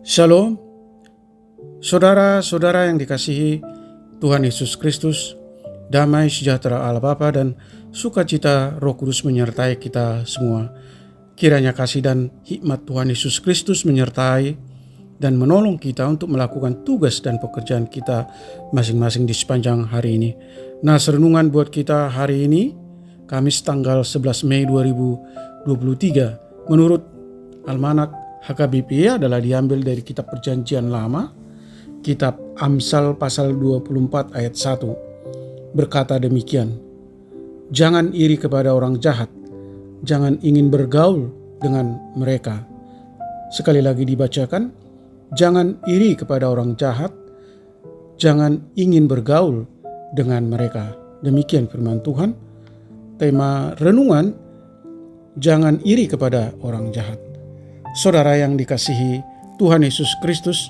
Shalom, saudara-saudara yang dikasihi Tuhan Yesus Kristus, damai sejahtera Allah Bapa dan sukacita Roh Kudus menyertai kita semua. Kiranya kasih dan hikmat Tuhan Yesus Kristus menyertai dan menolong kita untuk melakukan tugas dan pekerjaan kita masing-masing di sepanjang hari ini. Nah, renungan buat kita hari ini, Kamis tanggal 11 Mei 2023, menurut Almanak HKBP adalah diambil dari kitab Perjanjian Lama, kitab Amsal pasal 24 ayat 1, berkata demikian, "Jangan iri kepada orang jahat, jangan ingin bergaul dengan mereka." Sekali lagi dibacakan, jangan iri kepada orang jahat, jangan ingin bergaul dengan mereka. Demikian firman Tuhan. Tema renungan, jangan iri kepada orang jahat. Saudara yang dikasihi Tuhan Yesus Kristus,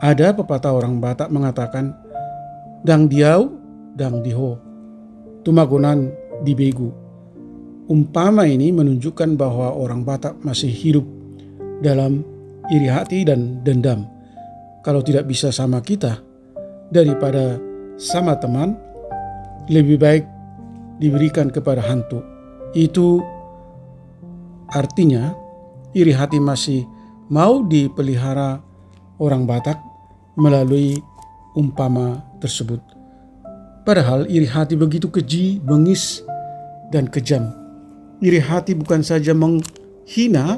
ada pepatah orang Batak mengatakan, "Dang diau, dang diho, tumagunan di begu." Umpama ini menunjukkan bahwa orang Batak masih hidup dalam iri hati dan dendam. Kalau tidak bisa sama kita, daripada sama teman, lebih baik diberikan kepada hantu. Itu artinya iri hati masih mau dipelihara orang Batak melalui umpama tersebut. Padahal iri hati begitu keji, bengis, dan kejam. Iri hati bukan saja menghina,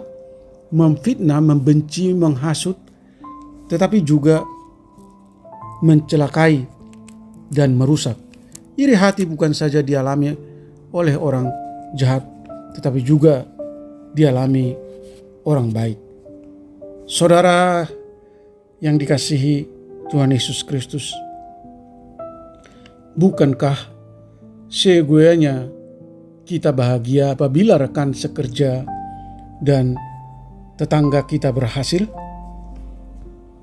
memfitnah, membenci, menghasut, tetapi juga mencelakai dan merusak. Iri hati bukan saja dialami oleh orang jahat, tetapi juga dialami orang baik. Saudara yang dikasihi Tuhan Yesus Kristus, bukankah seyogyanya kita bahagia apabila rekan sekerja dan tetangga kita berhasil?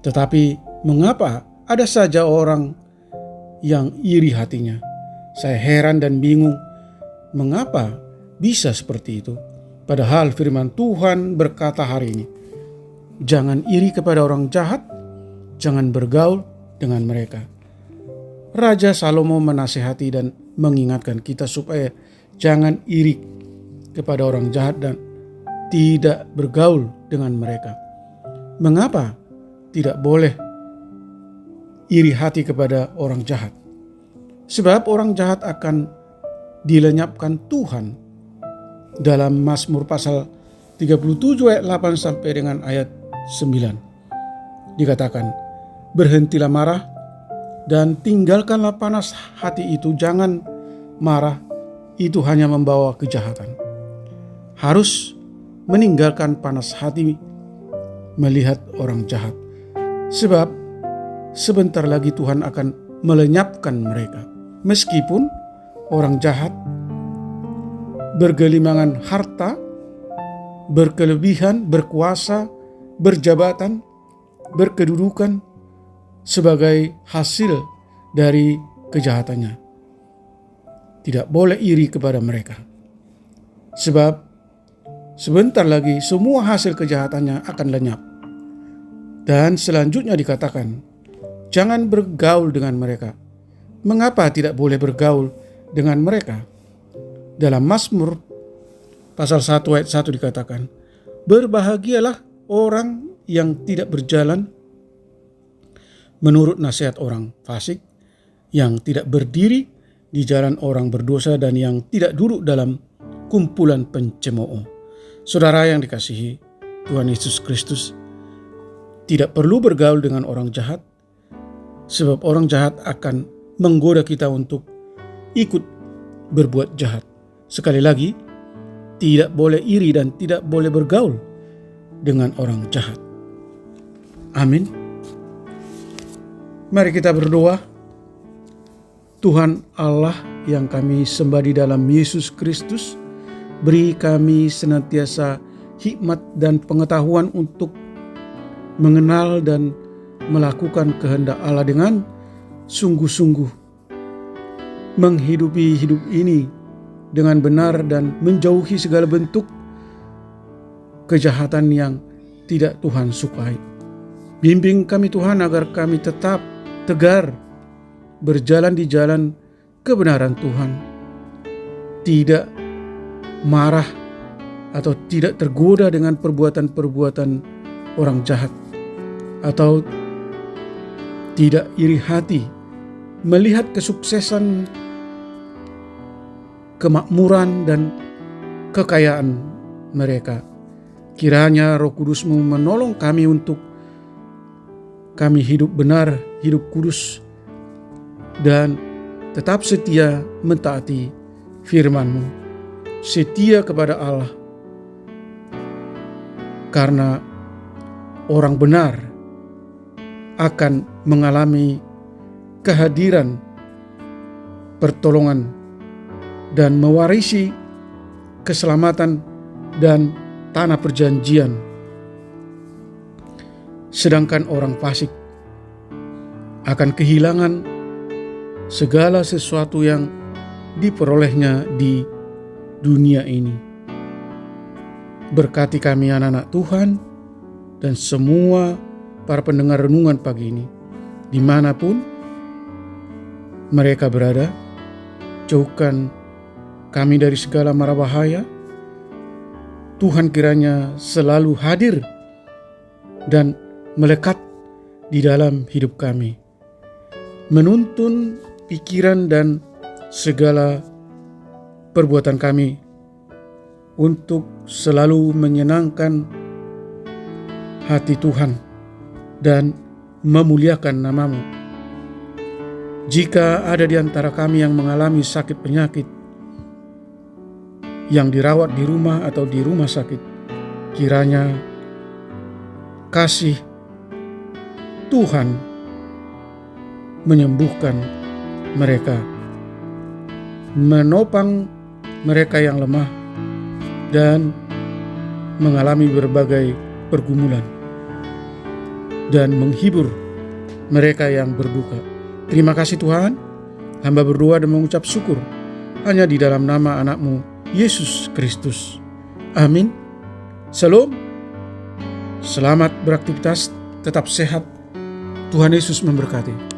Tetapi mengapa ada saja orang yang iri hatinya? Saya heran dan bingung mengapa bisa seperti itu. Padahal firman Tuhan berkata hari ini, jangan iri kepada orang jahat, jangan bergaul dengan mereka. Raja Salomo menasihati dan mengingatkan kita supaya jangan iri kepada orang jahat dan tidak bergaul dengan mereka. Mengapa tidak boleh iri hati kepada orang jahat? Sebab orang jahat akan dilenyapkan Tuhan. Dalam Mazmur pasal 37 ayat 8 sampai dengan ayat 9 dikatakan, "Berhentilah marah dan tinggalkanlah panas hati itu, jangan marah, itu hanya membawa kejahatan." Harus meninggalkan panas hati melihat orang jahat, sebab sebentar lagi Tuhan akan melenyapkan mereka. Meskipun orang jahat bergelimangan harta, berkelebihan, berkuasa, berjabatan, berkedudukan sebagai hasil dari kejahatannya, tidak boleh iri kepada mereka. Sebab sebentar lagi semua hasil kejahatannya akan lenyap. Dan selanjutnya dikatakan, jangan bergaul dengan mereka. Mengapa tidak boleh bergaul dengan mereka? Dalam Mazmur pasal 1 ayat 1 dikatakan, "Berbahagialah orang yang tidak berjalan menurut nasihat orang fasik, yang tidak berdiri di jalan orang berdosa, dan yang tidak duduk dalam kumpulan pencemooh." Saudara yang dikasihi Tuhan Yesus Kristus, tidak perlu bergaul dengan orang jahat, sebab orang jahat akan menggoda kita untuk ikut berbuat jahat. Sekali lagi, tidak boleh iri dan tidak boleh bergaul dengan orang jahat. Amin. Mari kita berdoa. Tuhan Allah yang kami sembah di dalam Yesus Kristus, beri kami senantiasa hikmat dan pengetahuan untuk mengenal dan melakukan kehendak Allah dengan sungguh-sungguh, menghidupi hidup ini dengan benar dan menjauhi segala bentuk kejahatan yang tidak Tuhan sukai. Bimbing kami Tuhan agar kami tetap tegar berjalan di jalan kebenaran Tuhan, tidak marah atau tidak tergoda dengan perbuatan-perbuatan orang jahat, atau tidak iri hati melihat kesuksesan, kemakmuran dan kekayaan mereka. Kiranya Roh Kudus-Mu menolong kami untuk kami hidup benar, hidup kudus, dan tetap setia mentaati firman-Mu, setia kepada Allah. Karena orang benar akan mengalami kehadiran pertolongan dan mewarisi keselamatan dan tanah perjanjian. Sedangkan orang fasik akan kehilangan segala sesuatu yang diperolehnya di dunia ini. Berkati kami anak-anak Tuhan dan semua para pendengar renungan pagi ini, dimanapun mereka berada. Jauhkan kami dari segala mara bahaya. Tuhan kiranya selalu hadir dan melekat di dalam hidup kami, menuntun pikiran dan segala perbuatan kami untuk selalu menyenangkan hati Tuhan dan memuliakan nama-Mu. Jika ada di antara kami yang mengalami sakit penyakit, yang dirawat di rumah atau di rumah sakit, kiranya kasih Tuhan menyembuhkan mereka, menopang mereka yang lemah dan mengalami berbagai pergumulan, dan menghibur mereka yang berduka. Terima kasih Tuhan, hamba berdoa dan mengucap syukur hanya di dalam nama anak-Mu Yesus Kristus. Amin. Shalom. Selamat beraktivitas, tetap sehat. Tuhan Yesus memberkati.